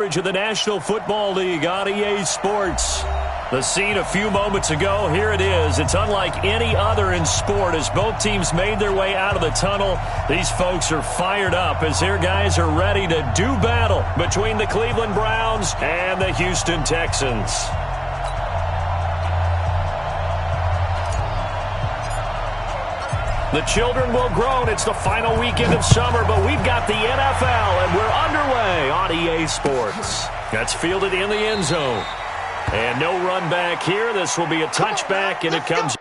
Of the National Football League on EA Sports. The scene a few moments ago, here it is. It's unlike any other in sport as both teams made their way out of the tunnel. These folks are fired up as their guys are ready to do battle between the Cleveland Browns and the Houston Texans. The children will groan. It's the final weekend of summer, but we've got the NFL, and we're underway on EA Sports. That's fielded in the end zone. And no run back here. This will be a touchback, and it comes...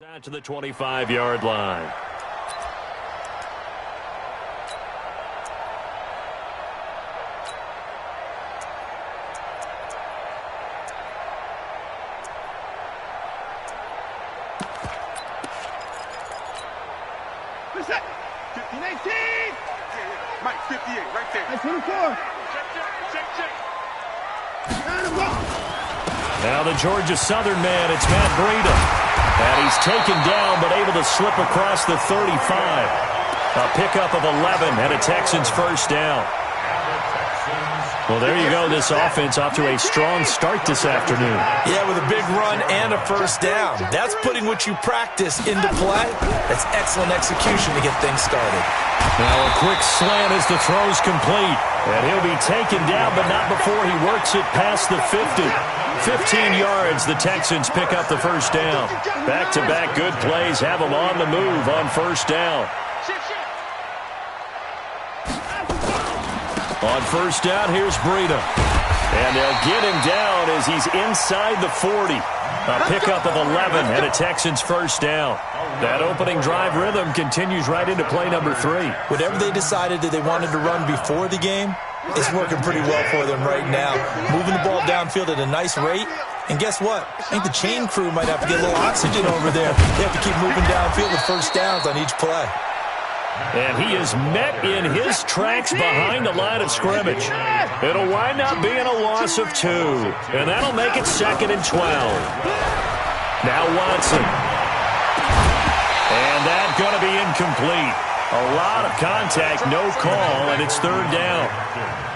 Down to the 25-yard line. Mike, 58, right there. Hey, 24. Check. Now the Georgia Southern man, it's Matt Breida. And he's taken down, but able to slip across the 35. A pickup of 11 and a Texans first down. Well, there you go. This offense off to a strong start this afternoon. Yeah, with a big run and a first down. That's putting what you practice into play. That's excellent execution to get things started. Now a quick slant as the throw's complete. And he'll be taken down, but not before he works it past the 50. 15 yards, the Texans pick up the first down. Back-to-back good plays have them on the move on first down. On first down, here's Breida. And they'll get him down as he's inside the 40. A pickup of 11 and a Texans first down. That opening drive rhythm continues right into play number 3. Whatever they decided that they wanted to run before the game, it's working pretty well for them right now. Moving the ball downfield at a nice rate. And guess what? I think the chain crew might have to get a little oxygen over there. They have to keep moving downfield with first downs on each play. And he is met in his tracks behind the line of scrimmage. It'll wind up being a loss of 2. And that'll make it 2nd and 12. Now Watson. And that's going to be incomplete. A lot of contact, no call, and it's 3rd down.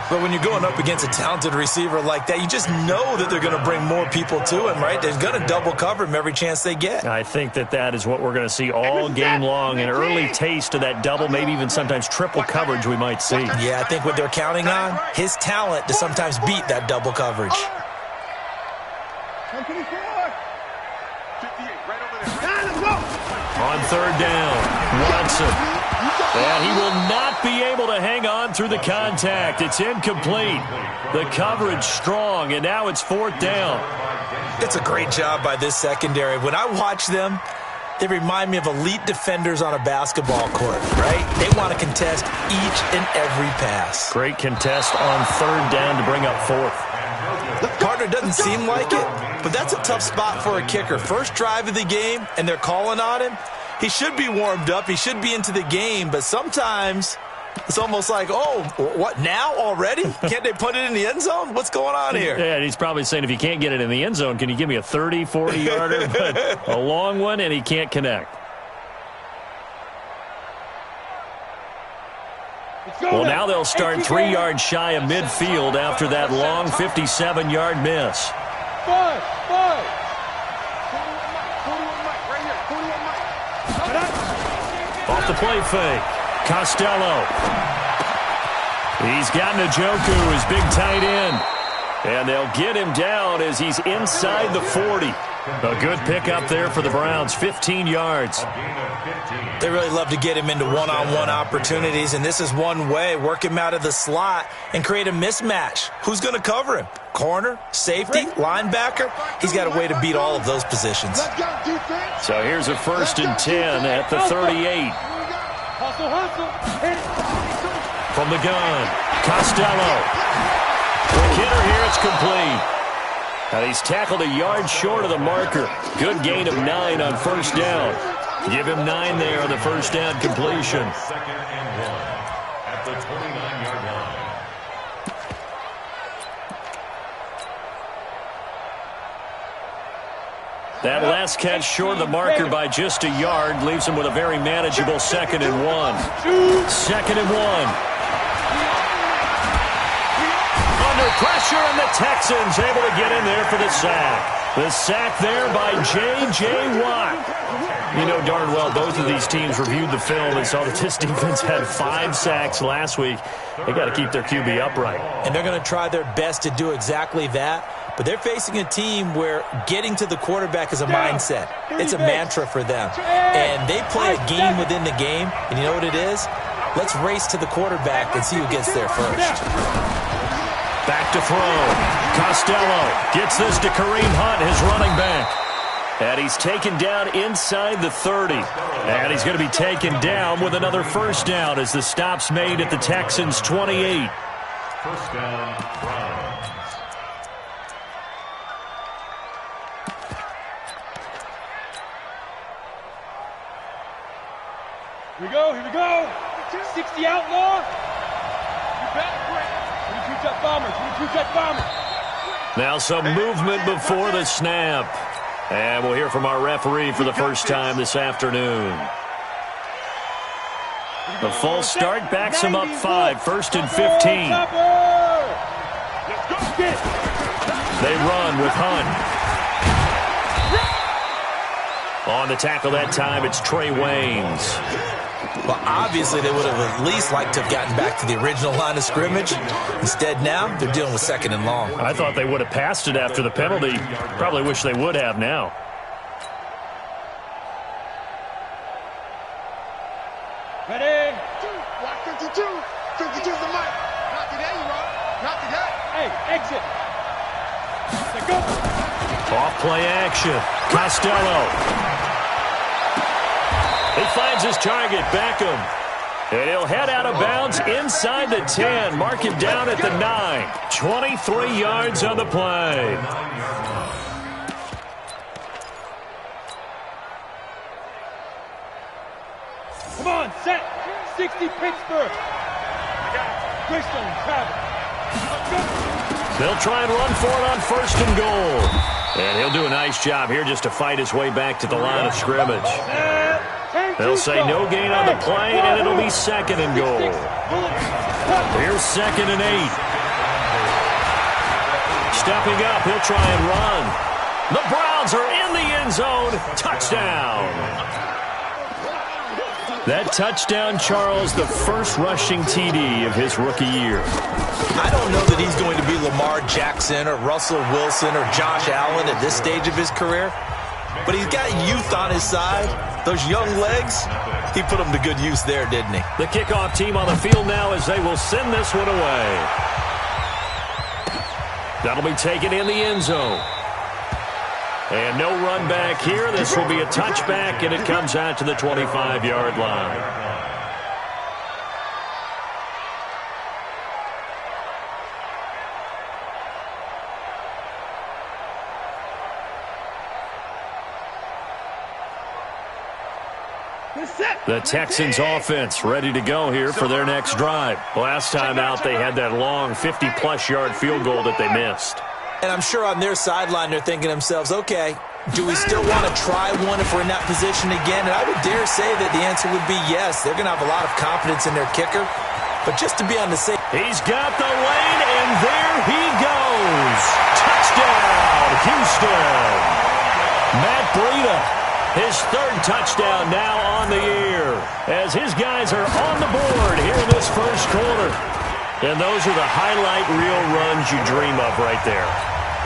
But when you're going up against a talented receiver like that, you just know that they're going to bring more people to him, right? They're going to double cover him every chance they get. I think that is what we're going to see all game long, an early taste of that double, maybe even sometimes triple coverage we might see. Yeah, I think what they're counting on, his talent to sometimes beat that double coverage. On 3rd down, Watson. And he will not be able to hang on through the contact. It's incomplete. The coverage strong, and now it's 4th down. It's a great job by this secondary. When I watch them, they remind me of elite defenders on a basketball court, right? They want to contest each and every pass. Great contest on 3rd down to bring up 4th. Partner doesn't seem like it, but that's a tough spot for a kicker. First drive of the game, and they're calling on him. He should be warmed up. He should be into the game, but sometimes it's almost like, oh, what, now already? Can't they put it in the end zone? What's going on here? Yeah, he's probably saying if you can't get it in the end zone, can you give me a 30, 40-yarder? But a long one, and he can't connect. Well, now they'll start 3 yards shy of midfield after that long 57-yard miss. Off the play fake. Costello. He's got Njoku, his big tight end. And they'll get him down as he's inside the 40. A good pickup there for the Browns, 15 yards. They really love to get him into one-on-one opportunities, and this is one way. Work him out of the slot and create a mismatch. Who's going to cover him? Corner, safety, linebacker? He's got a way to beat all of those positions. So here's a 1st and 10 at the 38. From the gun, Costello. Quick hitter here, it's complete. And he's tackled a yard short of the marker. Good gain of 9 on 1st down. Give him 9 there on the 1st down completion. 2nd and 1 at the 29-yard line. That last catch short of the marker by just a yard leaves him with a very manageable 2nd and 1. 2nd and 1. Under pressure, and the Texans able to get in there for the sack. The sack there by J.J. Watt. You know darn well both of these teams reviewed the film and saw that this defense had 5 sacks last week. They got to keep their QB upright. And they're going to try their best to do exactly that. But they're facing a team where getting to the quarterback is a mindset. It's a mantra for them. And they play a game within the game. And you know what it is? Let's race to the quarterback and see who gets there first. Back to throw. Costello gets this to Kareem Hunt, his running back. And he's taken down inside the 30. And he's going to be taken down with another 1st down as the stop's made at the Texans' 28. 1st down, Browns. Here we go. 60 outlaw. You bet. Now some movement before the snap. And we'll hear from our referee for the first time this afternoon. The false start backs him up 5, 1st and 15. They run with Hunt. On the tackle that time, it's Trey Waynes. Well, obviously, they would have at least liked to have gotten back to the original line of scrimmage. Instead, now, they're dealing with 2nd and long. I thought they would have passed it after the penalty. Probably wish they would have now. Ready? 52. 52's the mic. Not today, you are. Not today. Hey, exit. Let's go. Off play action. Costello. He finds his target, Beckham. And he'll head out of bounds inside the 10. Mark him down at the 9. 23 yards on the play. Come on, set. 60 Pittsburgh. Greystone, travel. They'll try and run for it on 1st and goal. And he'll do a nice job here just to fight his way back to the line of scrimmage. They'll say no gain on the play, and it'll be 2nd and goal. Here's 2nd and 8. Stepping up, he'll try and run. The Browns are in the end zone. Touchdown. That touchdown, Charles, the first rushing TD of his rookie year. I don't know that he's going to be Lamar Jackson or Russell Wilson or Josh Allen at this stage of his career, but he's got youth on his side. Those young legs, he put them to good use there, didn't he? The kickoff team on the field now as they will send this one away. That'll be taken in the end zone. And no run back here. This will be a touchback, and it comes out to the 25-yard line. The Texans offense ready to go here for their next drive. Last time out, they had that long 50-plus yard field goal that they missed. And I'm sure on their sideline they're thinking to themselves, okay, do we still want to try one if we're in that position again? And I would dare say that the answer would be yes. They're going to have a lot of confidence in their kicker. But just to be on the safe... He's got the lane, and there he goes. Touchdown, Houston. Matt Breida, his 3rd touchdown now on the year, as his guys are on the board here in this first quarter. And those are the highlight reel runs you dream of right there.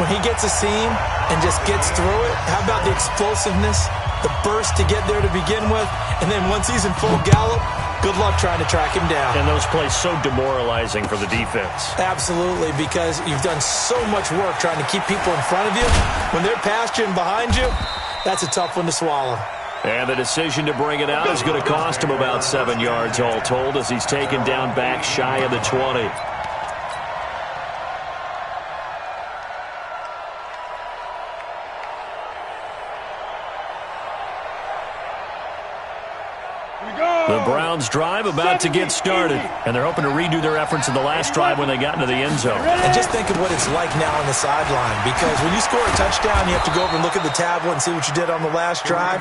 When he gets a seam and just gets through it, how about the explosiveness, the burst to get there to begin with, and then once he's in full gallop, good luck trying to track him down. And those plays so demoralizing for the defense. Absolutely, because you've done so much work trying to keep people in front of you. When they're past you and behind you, that's a tough one to swallow. And the decision to bring it out is going to cost him about 7 yards all told as he's taken down back shy of the 20. The Browns drive about to get started, and they're hoping to redo their efforts in the last drive when they got into the end zone. And just think of what it's like now on the sideline, because when you score a touchdown, you have to go over and look at the tablet and see what you did on the last drive.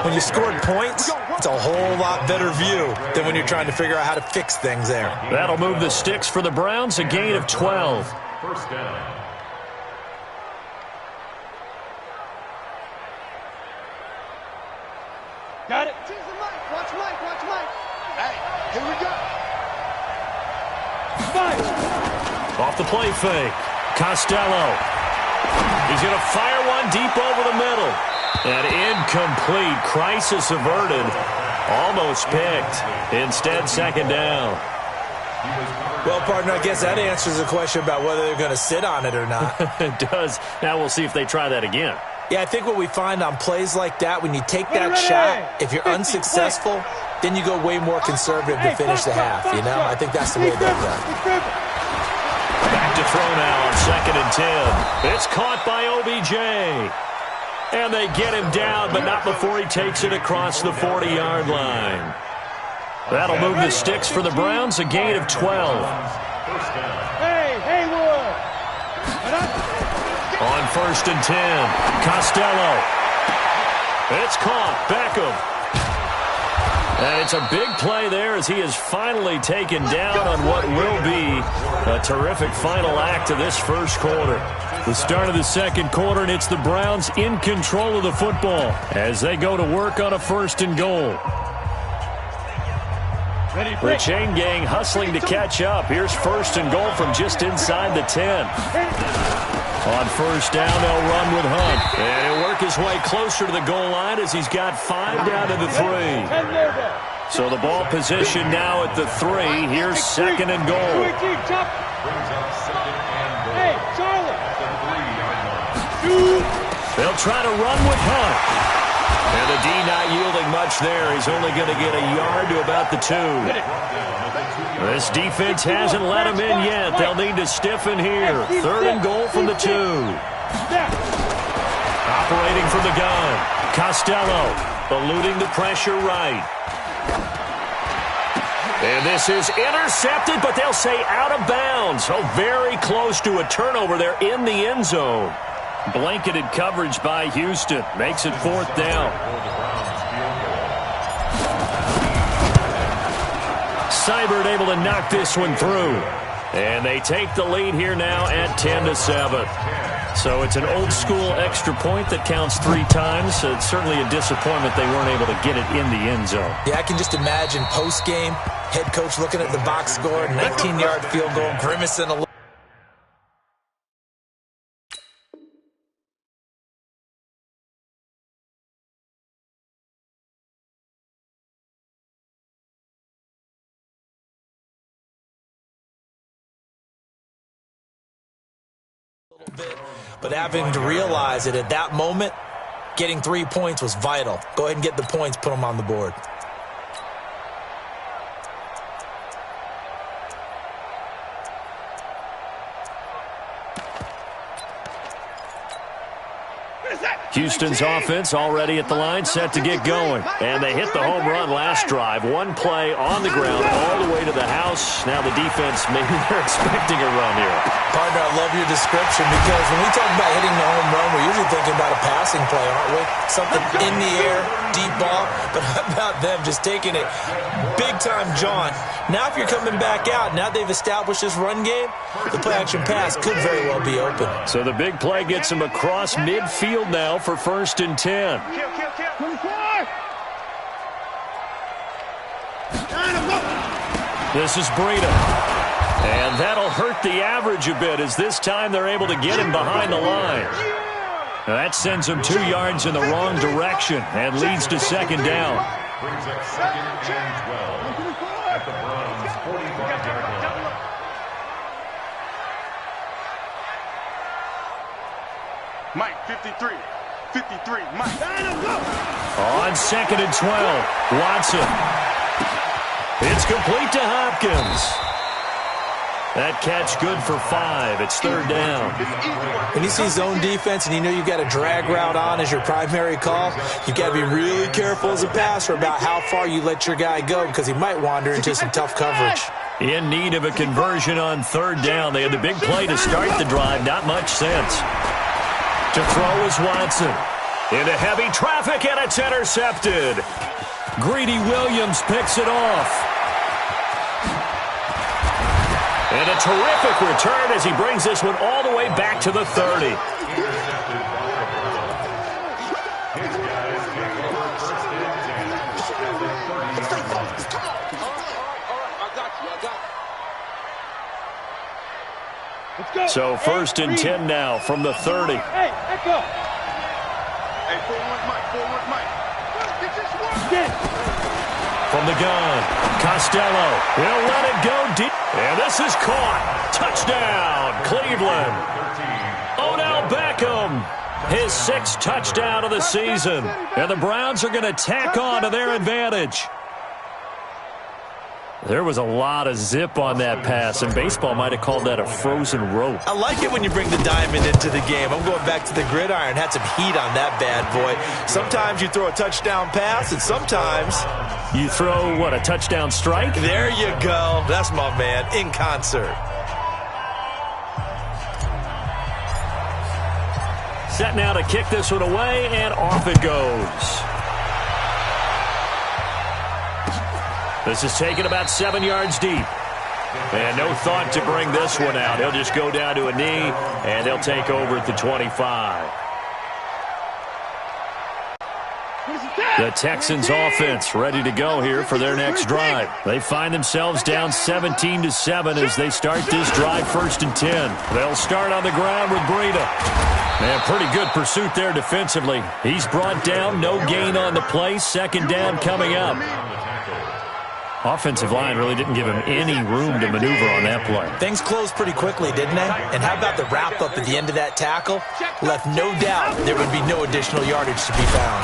When you scored points, it's a whole lot better view than when you're trying to figure out how to fix things there. That'll move the sticks for the Browns, a gain of 12. First down. Got it. Watch Mike, watch Mike. Hey, here we go. Five. Off the play fake. Costello. He's going to fire one deep over the middle. And incomplete. Crisis averted. Almost picked. Instead, second down. Well, partner, I guess that answers the question about whether they're going to sit on it or not. It does. Now we'll see if they try that again. Yeah, I think what we find on plays like that, when you take that shot, if you're unsuccessful, then you go way more conservative to finish the half, you know? I think that's the way they've done. Back to throw now on 2nd and 10. It's caught by OBJ. And they get him down, but not before he takes it across the 40-yard line. That'll move the sticks for the Browns, a gain of 12. Hey, Haywood. On 1st and 10, Costello. It's caught. Beckham. And it's a big play there as he is finally taken down on what will be a terrific final act of this first quarter. The start of the second quarter, and it's the Browns in control of the football as they go to work on a 1st and goal. The chain gang hustling to catch up. Here's 1st and goal from just inside the 10. On 1st down, they'll run with Hunt. And he'll work his way closer to the goal line as he's got 5 down to the 3. So the ball position now at the 3. Here's 2nd and goal. Hey, Charlie. They'll try to run with Hunt. And the D not yielding much there. He's only going to get a yard to about the 2. This defense hasn't let him in yet. They'll need to stiffen here. 3rd and goal from the 2. Operating from the gun. Costello eluding the pressure right. And this is intercepted, but they'll say out of bounds. Oh, very close to a turnover there in the end zone. Blanketed coverage by Houston. Makes it 4th down. Seibert able to knock this one through. And they take the lead here now at 10-7. So it's an old-school extra point that counts 3 times. So it's certainly a disappointment they weren't able to get it in the end zone. Yeah, I can just imagine post-game, head coach looking at the box score, 19-yard field goal, grimacing a little. Bit, but having to realize it at that moment, getting 3 points was vital. Go ahead and get the points, put them on the board. Houston's offense already at the line, set to get going. And they hit the home run last drive. 1 play on the ground all the way to the house. Now the defense, maybe they're expecting a run here. Partner, I love your description because when we talk about hitting the home run, we're usually thinking about a passing play, aren't we? Something in the air, deep ball. But how about them just taking it big-time jaunt? Now if you're coming back out, now they've established this run game, the play-action pass could very well be open. So the big play gets him across midfield now for 1st and 10. This is Breida. And that'll hurt the average a bit as this time they're able to get him behind the line. Now that sends him 2 yards in the wrong direction and leads to second down. Brings up second and 12 at the Browns' 45-yard line. Mike, 53. 53, Mike. On second and 12, Watson. It's complete to Hopkins. That catch good for 5. It's third down. When you see zone defense and you know you've got a drag route on as your primary call, you've got to be really careful as a passer about how far you let your guy go because he might wander into some tough coverage. In need of a conversion on third down. They had the big play to start the drive. Not much sense. To throw is Watson. Into heavy traffic, and it's intercepted. Greedy Williams picks it off. And a terrific return as he brings this one all the way back to the 30. So first and 10 now from the 30. Hey, echo. Hey, 4-1 Mike, 4-1 Mike. From the gun, Costello. He'll let it go deep. And this is caught. Touchdown, Cleveland. Odell Beckham, his 6th touchdown of the season. And the Browns are going to tack on to their advantage. There was a lot of zip on that pass, and baseball might have called that a frozen rope. I like it when you bring the diamond into the game. I'm going back to the gridiron. Had some heat on that bad boy. Sometimes you throw a touchdown pass, and sometimes you throw, what, a touchdown strike? There you go. That's my man, in concert. Set now to kick this one away, and off it goes. This is taken about 7 yards deep. And no thought to bring this one out. He'll just go down to a knee, and they'll take over at the 25. The Texans offense ready to go here for their next drive. They find themselves down 17-7 as they start this drive first and 10. They'll start on the ground with Breida. And pretty good pursuit there defensively. He's brought down, no gain on the play. Second down coming up. Offensive line really didn't give him any room to maneuver on that play. Things closed pretty quickly, didn't they? And how about the wrap-up at the end of that tackle? Left no doubt there would be no additional yardage to be found.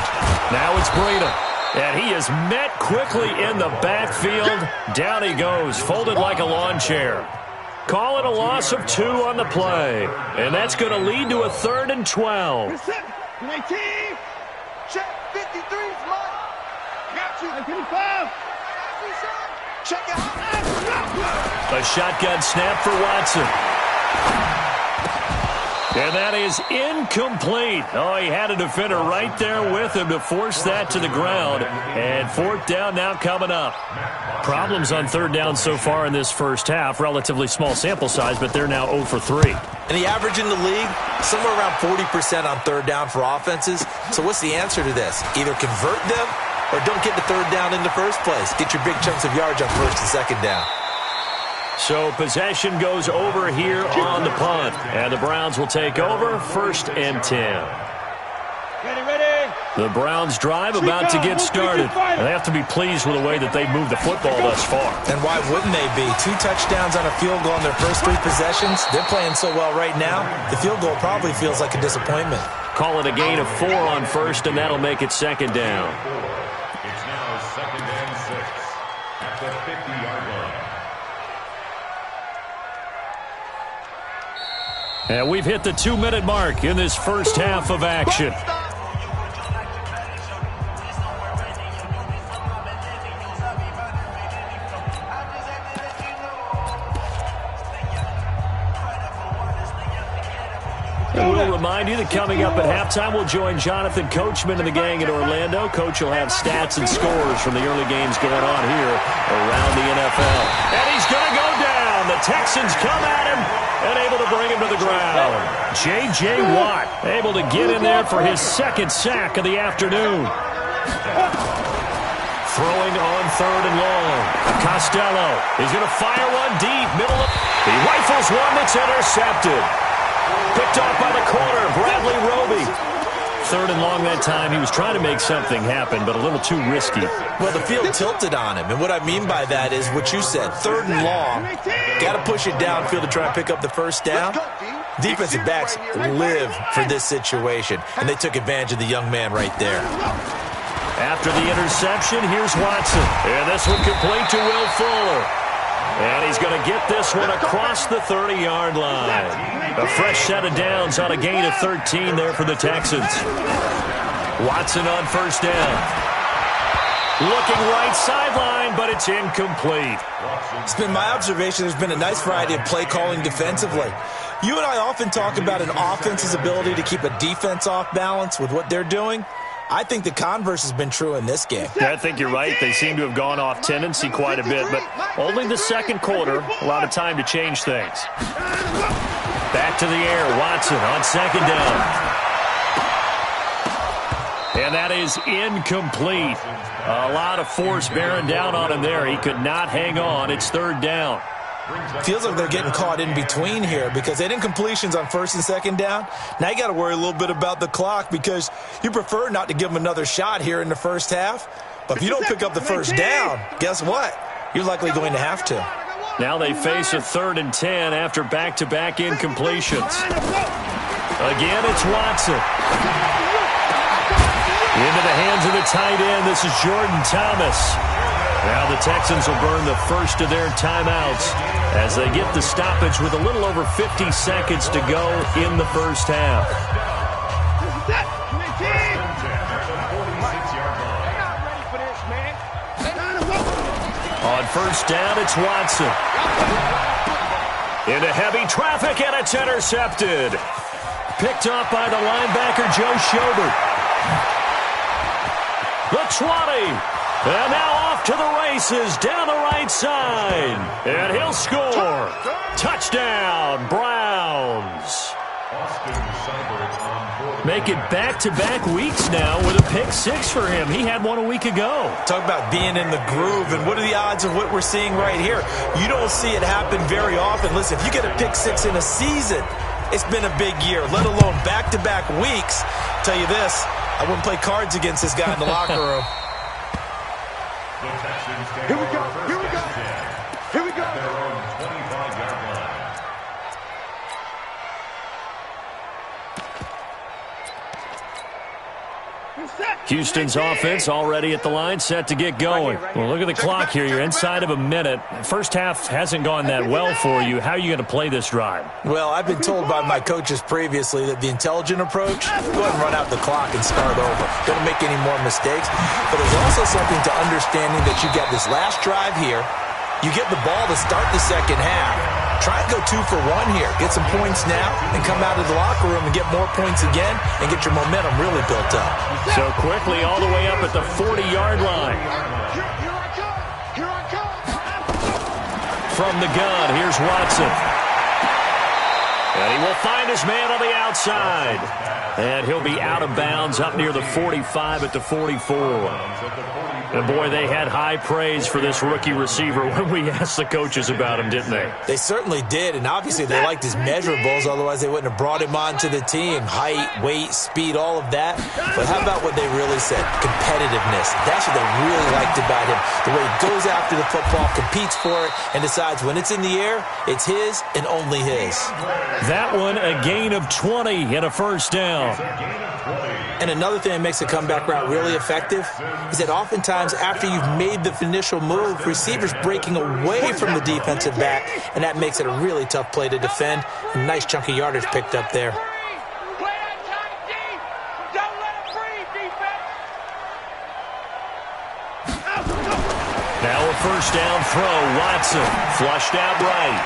Now it's Breida. And he is met quickly in the backfield. Down he goes, folded like a lawn chair. Call it a loss of 2 on the play. And that's going to lead to a 3rd and 12. 19. Check 53's Mike. Got you. 55. Check it out. A shotgun snap for Watson. And that is incomplete. Oh, he had a defender right there with him to force that to the ground. And 4th down now coming up. Problems on 3rd down so far in this first half. Relatively small sample size, but they're now 0 for 3. And the average in the league, somewhere around 40% on 3rd down for offenses. So what's the answer to this? Either convert them or don't get the 3rd down in the first place. Get your big chunks of yards on 1st and 2nd down. So possession goes over here on the punt. And the Browns will take over 1st and 10. Ready. The Browns drive about to get started. They have to be pleased with the way that they've moved the football thus far. And why wouldn't they be? 2 touchdowns on a field goal in their first 3 possessions. They're playing so well right now, the field goal probably feels like a disappointment. Call it a gain of 4 on 1st, and that'll make it 2nd down. It's now 2nd and 6 at the 50-yard line. And we've hit the 2-minute mark in this first half of action. And we'll remind you that coming up at halftime, we'll join Jonathan Coachman and the gang in Orlando. Coach will have stats and scores from the early games going on here around the NFL. And he's going to go down. The Texans come at him and able to bring him to the ground. J.J. Watt able to get in there for his 2nd sack of the afternoon. Throwing on 3rd and long. Costello is going to fire one deep. Middle of... He rifles one that's intercepted. Picked off by the corner, Bradley Roby. 3rd and long that time. He was trying to make something happen, but a little too risky. Well, the field tilted on him, and what I mean by that is what you said. 3rd and long, got to push it downfield to try and pick up the first down. Defensive backs live for this situation, and they took advantage of the young man right there. After the interception, here's Watson. And this one complete to Will Fuller. And he's going to get this one across the 30-yard line. A fresh set of downs on a gain of 13 there for the Texans. Watson on 1st down. Looking right sideline, but it's incomplete. It's been my observation there's been a nice variety of play calling defensively. You and I often talk about an offense's ability to keep a defense off balance with what they're doing. I think the converse has been true in this game. Yeah, I think you're right. They seem to have gone off tendency quite a bit, but only the second quarter, a lot of time to change things. Back to the air, Watson on 2nd down. And that is incomplete. A lot of force bearing down on him there. He could not hang on. It's 3rd down. Feels like they're getting caught in between here because they didn't completions on 1st and 2nd down. Now you got to worry a little bit about the clock because you prefer not to give them another shot here in the first half. But if you don't pick up the 1st down, guess what? You're likely going to have to. Now they face a 3rd and 10 after back-to-back incompletions. Again, it's Watson. Into the hands of the tight end. This is Jordan Thomas. Now the Texans will burn the first of their timeouts as they get the stoppage with a little over 50 seconds to go in the first half. On 1st down, it's Watson. Into heavy traffic, and it's intercepted. Picked off by the linebacker, Joe Schobert. The 20. And now off to the races down the right side. And he'll score. Touchdown, Browns. Make it back-to-back weeks now with a pick 6 for him. He had one a week ago. Talk about being in the groove, and what are the odds of what we're seeing right here? You don't see it happen very often. Listen, if you get a pick 6 in a season, it's been a big year, let alone back-to-back weeks. I'll tell you this, I wouldn't play cards against this guy in the locker room. Here we go. Here we go. Here we go. Their own 25-yard line. Houston's offense already at the line, set to get going. Well, look at the clock here. You're inside of a minute. First half hasn't gone that well for you. How are you going to play this drive? Well, I've been told by my coaches previously that the intelligent approach, go ahead and run out the clock and start over. Don't make any more mistakes. But there's also something to understanding that you got this last drive here. You get the ball to start the second half. Try and go 2 for 1 here. Get some points now and come out of the locker room and get more points again and get your momentum really built up. So quickly all the way up at the 40-yard line. Here I come. Here I come. From the gun, here's Watson. And he will find his man on the outside. And he'll be out of bounds up near the 45 at the 44. And, boy, they had high praise for this rookie receiver when we asked the coaches about him, didn't they? They certainly did, and obviously they liked his measurables, otherwise they wouldn't have brought him onto the team. Height, weight, speed, all of that. But how about what they really said? Competitiveness. That's what they really liked about him. The way he goes after the football, competes for it, and decides when it's in the air, it's his and only his. That one, a gain of 20 and a first down. And another thing that makes the comeback route really effective is that oftentimes after you've made the initial move, receivers breaking away from the defensive back, and that makes it a really tough play to defend. A nice chunk of yardage picked up there. Now a first down throw. Watson flushed out right.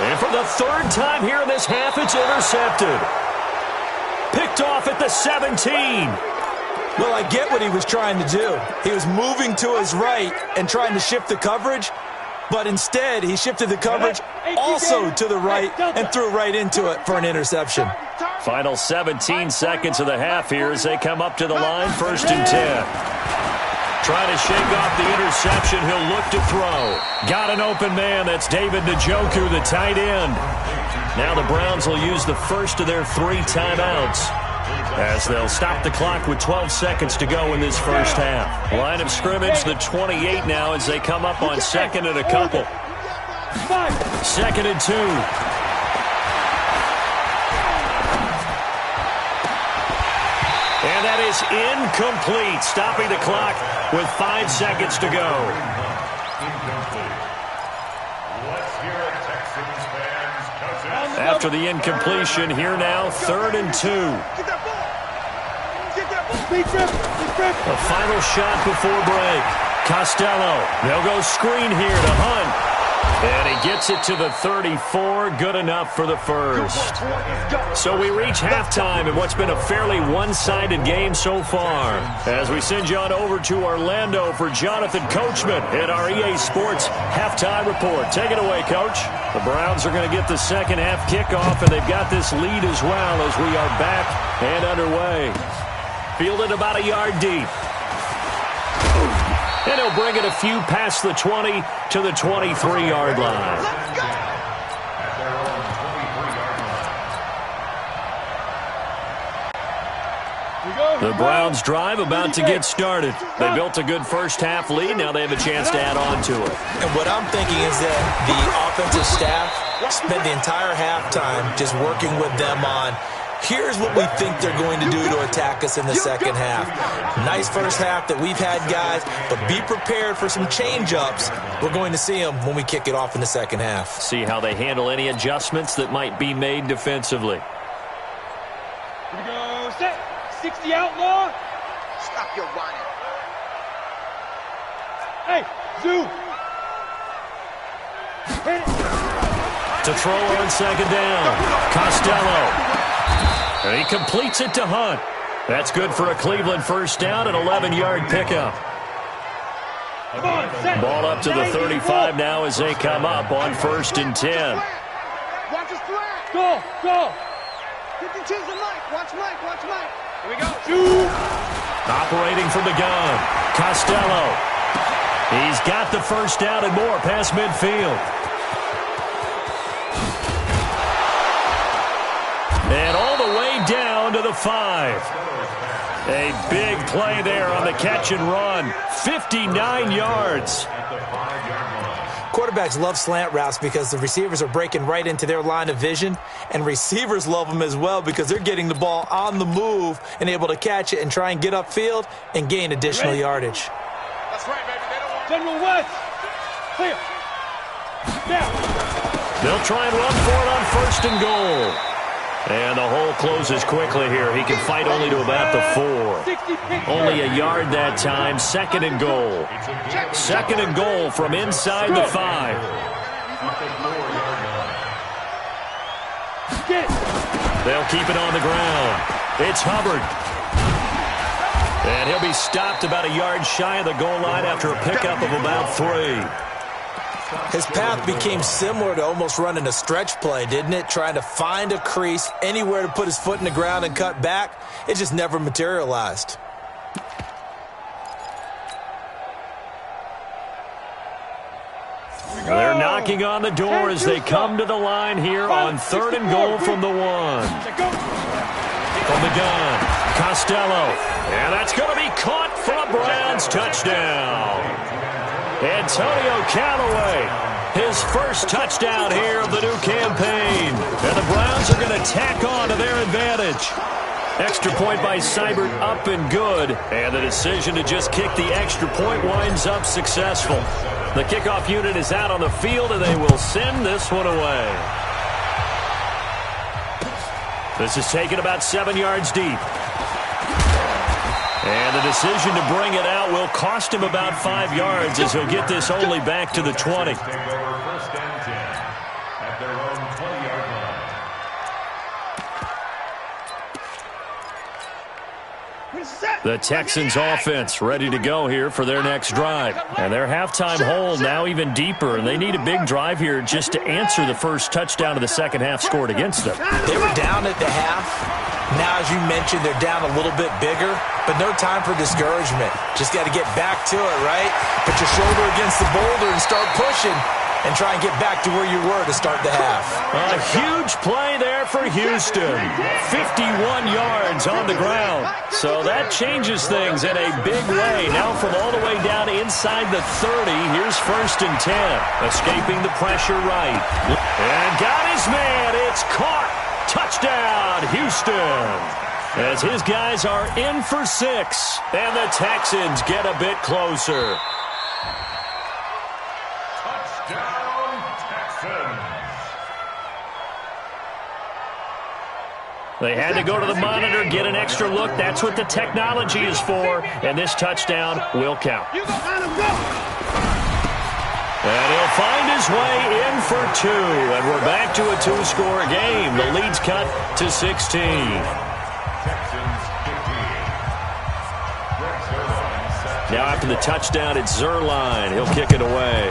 And for the 3rd time here in this half, it's intercepted. Picked off at the 17. Well, I get what he was trying to do. He was moving to his right and trying to shift the coverage, but instead he shifted the coverage also to the right and threw right into it for an interception. Final 17 seconds of the half here as they come up to the line, 1st and 10. Trying to shake off the interception. He'll look to throw. Got an open man. That's David Njoku, the tight end. Now the Browns will use the first of their 3 timeouts, as they'll stop the clock with 12 seconds to go in this first half. Line of scrimmage, the 28 now, as they come up on 2nd and a couple. 2nd and 2. And that is incomplete, stopping the clock with 5 seconds to go. Let's hear it, Texans fans, 'cause it's After the incompletion, here now, 3rd and 2. Get that ball. Get that ball. Big trip. A final shot before break. Costello. They'll go screen here to Hunt. And he gets it to the 34. Good enough for the first. So we reach halftime in what's been a fairly one-sided game so far. As we send you on over to Orlando for Jonathan Coachman at our EA Sports Halftime Report. Take it away, Coach. The Browns are going to get the second half kickoff, and they've got this lead as well as we are back and underway. Fielded about a yard deep. And he'll bring it a few past the 20 to the 23-yard line. The Browns drive about to get started. They built a good first half lead. Now they have a chance to add on to it. And what I'm thinking is that the offensive staff spent the entire halftime just working with them on, here's what we think they're going to do to attack us in the second half. Nice first half that we've had, guys, but be prepared for some change-ups. We're going to see them when we kick it off in the second half. See how they handle any adjustments that might be made defensively. Here we go. Set. 60 outlaw. Stop your whining. Hey, Zoo. Hit it. To throw on 2nd down. Costello. And he completes it to Hunt. That's good for a Cleveland first down, an 11-yard pickup. Come on, set. Ball up to the 35 now as they come up on 1st and 10. Watch his flag. Go. Get the cheese and Mike. Watch Mike. Here we go. Shoot. Operating from the gun. Costello. He's got the first down and more past midfield. And all the way down to the 5. A big play there on the catch and run. 59 yards. Quarterbacks love slant routes because the receivers are breaking right into their line of vision, and receivers love them as well because they're getting the ball on the move and able to catch it and try and get upfield and gain additional yardage. That's right, baby. They don't want General West. Clear. Down. They'll try and run for it on 1st and goal. And the hole closes quickly here. He can fight only to about the 4. Only a yard that time. 2nd and goal. 2nd and goal from inside the 5. They'll keep it on the ground. It's Hubbard. And he'll be stopped about a yard shy of the goal line after a pickup of about 3. His path became similar to almost running a stretch play, didn't it? Trying to find a crease, anywhere to put his foot in the ground and cut back. It just never materialized. They're knocking on the door as they come to the line here on 3rd and goal from the 1. From the gun, Costello. And that's going to be caught for a Browns touchdown. Antonio Callaway, his first touchdown here of the new campaign. And the Browns are going to tack on to their advantage. Extra point by Seibert up and good. And the decision to just kick the extra point winds up successful. The kickoff unit is out on the field, and they will send this one away. This is taken about 7 yards deep. And the decision to bring it out will cost him about 5 yards as he'll get this only back to the 20. Take over 1st and 10 at their own 20-yard line. The Texans offense ready to go here for their next drive. And their halftime hole now even deeper, and they need a big drive here just to answer the first touchdown of the second half scored against them. They were down at the half. Now, as you mentioned, they're down a little bit bigger, but no time for discouragement. Just got to get back to it, right? Put your shoulder against the boulder and start pushing and try and get back to where you were to start the half. A huge play there for Houston. 51 yards on the ground. So that changes things in a big way. Now from all the way down inside the 30, here's 1st and 10. Escaping the pressure right. And got his man. It's caught. Touchdown, Houston. As his guys are in for 6. And the Texans get a bit closer. They had to go to the monitor, get an extra look. That's what the technology is for. And this touchdown will count. And he'll find his way in for 2. And we're back to a 2-score game. The lead's cut to 16. Now after the touchdown, it's Zerline. He'll kick it away.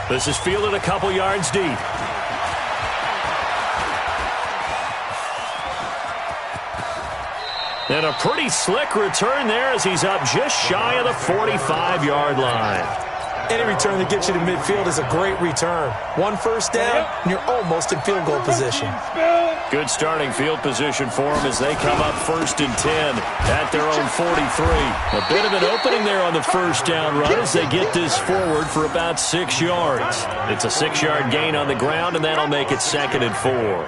This is fielded a couple yards deep. And a pretty slick return there as he's up just shy of the 45-yard line. Any return that gets you to midfield is a great return. 1 first down, and you're almost in field goal position. Good starting field position for them as they come up 1st and 10 at their own 43. A bit of an opening there on the first down run as they get this forward for about 6 yards. It's a 6-yard gain on the ground, and that'll make it 2nd and 4.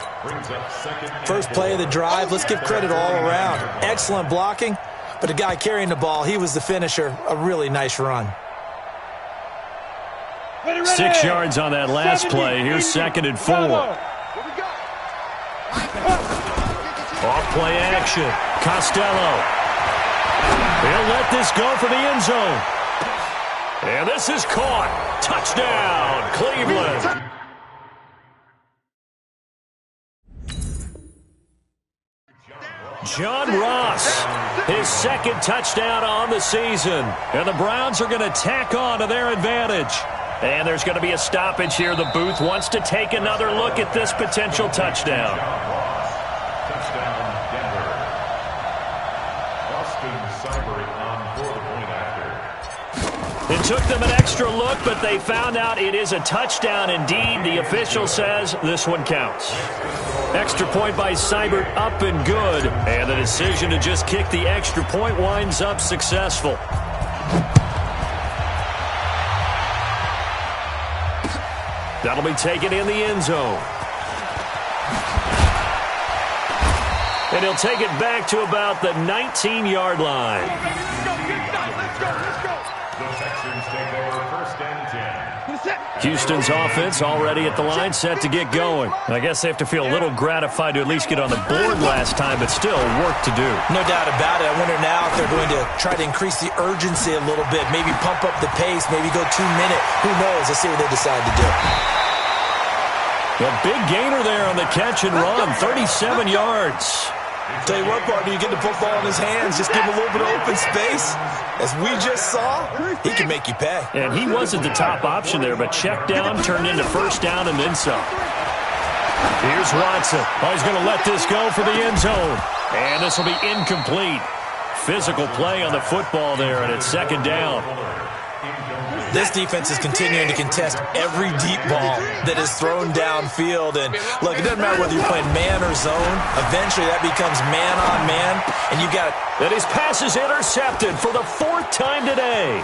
First play of the drive, let's give credit all around. Excellent blocking, but the guy carrying the ball, he was the finisher. A really nice run. 6 yards on that last play. Here's 2nd and 4. Off play action. Costello. He'll let this go for the end zone. And this is caught. Touchdown, Cleveland. John Ross, his 2nd touchdown on the season. And the Browns are going to tack on to their advantage. And there's going to be a stoppage here. The booth wants to take another look at this potential touchdown. Touchdown, Denver. Austin Seibert on for the point after. It took them an extra look, but they found out it is a touchdown indeed. The official says this one counts. Extra point by Seibert, up and good. And the decision to just kick the extra point winds up successful. That'll be taken in the end zone. And he'll take it back to about the 19-yard line. The Texans take over 1st and 10. Houston's offense already at the line, set to get going. I guess they have to feel a little gratified to at least get on the board last time, but still work to do. No doubt about it. I wonder now if they're going to try to increase the urgency a little bit, maybe pump up the pace, maybe go 2-minute. Who knows? Let's see what they decide to do. A big gainer there on the catch and run, 37 yards. Tell you what, partner, you get the football in his hands, just give him a little bit of open space. As we just saw, he can make you pay. And he wasn't the top option there, but check down turned into 1st down and then some. Here's Watson. Oh, he's going to let this go for the end zone. And this will be incomplete. Physical play on the football there, and it's 2nd down. This defense is continuing to contest every deep ball that is thrown downfield. And look, it doesn't matter whether you're playing man or zone. Eventually that becomes man on man, and you got it. And his pass is intercepted for the 4th time today.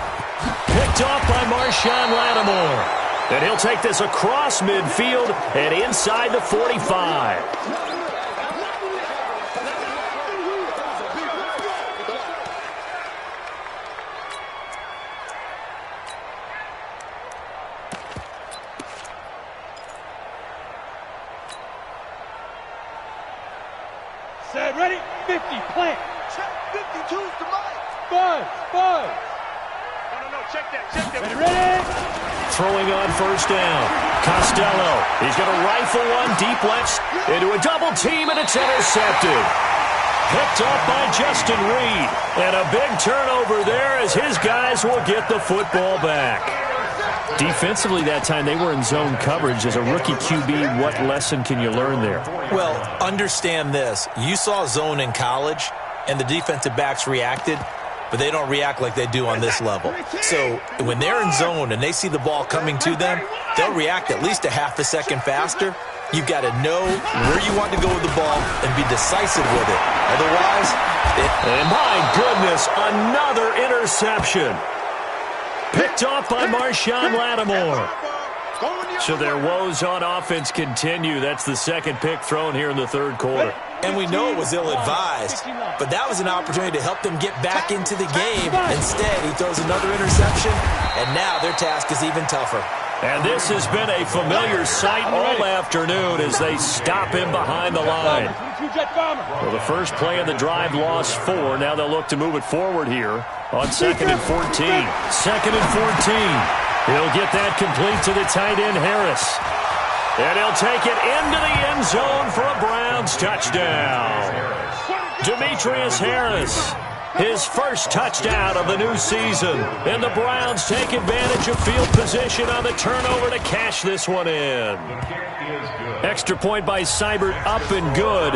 Picked off by Marshawn Lattimore. And he'll take this across midfield and inside the 45. Set, ready, 50, plant. Check 52's the mic. Buzz. No, check that. Ready. Throwing on 1st down. Costello. He's going to rifle one deep left into a double team, and it's intercepted. Picked up by Justin Reed. And a big turnover there as his guys will get the football back. Defensively that time, they were in zone coverage. As a rookie QB, what lesson can you learn there? Well, understand this. You saw zone in college, and the defensive backs reacted, but they don't react like they do on this level. So when they're in zone and they see the ball coming to them, they'll react at least a half a second faster. You've got to know where you want to go with the ball and be decisive with it. Otherwise, and my goodness, another interception. Picked off by Marshawn Lattimore. So their woes on offense continue. That's the second pick thrown here in the third quarter. And we know it was ill-advised, but that was an opportunity to help them get back into the game. Instead, he throws another interception, and now their task is even tougher. And this has been a familiar sight all afternoon as they stop him behind the line. Well, the first play of the drive lost 4. Now they'll look to move it forward here on 2nd and 14. 2nd and 14. He'll get that complete to the tight end, Harris. And he'll take it into the end zone for a Browns touchdown. Demetrius Harris, his first touchdown of the new season. And the Browns take advantage of field position on the turnover to cash this one in. Extra point by Seibert, up and good.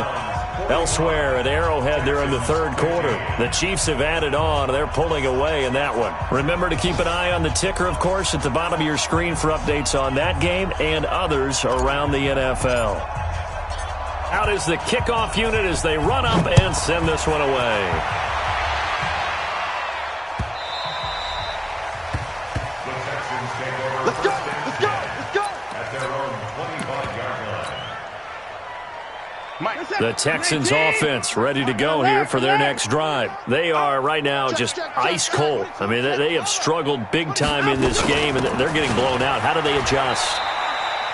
Elsewhere at Arrowhead there in the third quarter. The Chiefs have added on. They're pulling away in that one. Remember to keep an eye on the ticker, of course, at the bottom of your screen for updates on that game and others around the NFL. Out is the kickoff unit as they run up and send this one away. Let's go! Let's go! Let's go! At their own 25-yard line. The Texans offense ready to go here for their next drive. They are right now just ice cold. I mean, they have struggled big time in this game, and they're getting blown out. How do they adjust?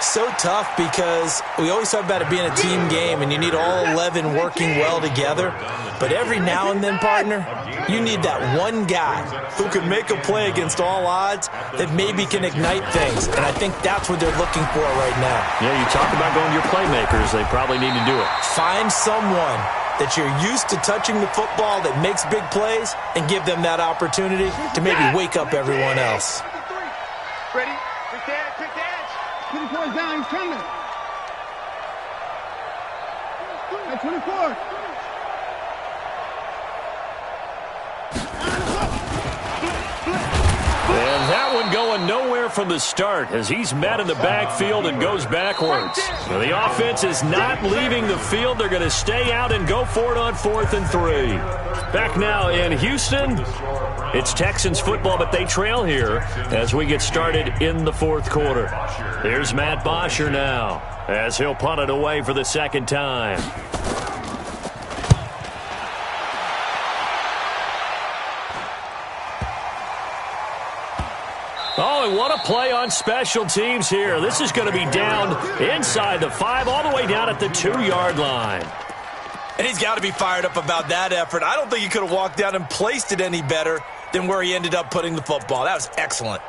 So tough because we always talk about it being a team game and you need all 11 working well together. But every now and then, partner, you need that one guy who can make a play against all odds that maybe can ignite things. And I think that's what they're looking for right now. Yeah, you talk about going to your playmakers. They probably need to do it. Find someone that you're used to touching the football that makes big plays and give them that opportunity to maybe wake up everyone else. Ready? Quick edge, quick edge. 24 is down, he's coming. At 24. And that one going nowhere from the start as he's met in the backfield and goes backwards. So the offense is not leaving the field. They're going to stay out and go for it on 4th and 3. Back now in Houston, it's Texans football, but they trail here as we get started in the fourth quarter. Here's Matt Bosher now as he'll punt it away for the second time. Oh, and what a play on special teams here. This is going to be down inside the 5, all the way down at the 2-yard line. And he's got to be fired up about that effort. I don't think he could have walked down and placed it any better than where he ended up putting the football. That was excellent.